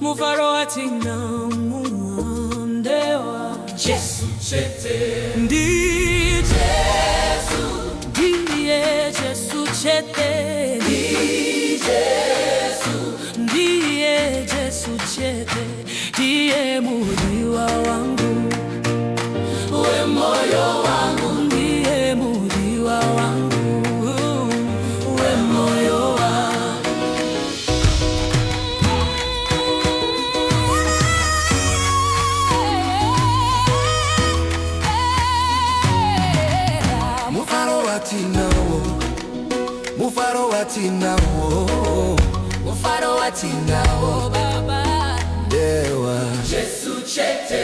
Muvaroatina muondewa Jesu chete Ndi Jesu Ndiye Jesu chete Ndi Jesu Ndiye Jesu chete Ndiye mudiwa wangu we moyo wangu Ndiye mudiwa wangu we moyo wangu Muvaroatinawo Baba Dewa Jesu chete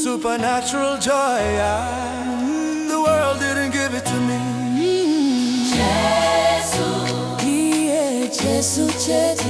Supernatural joy, the world didn't give it to me. Jesu, Jesu chete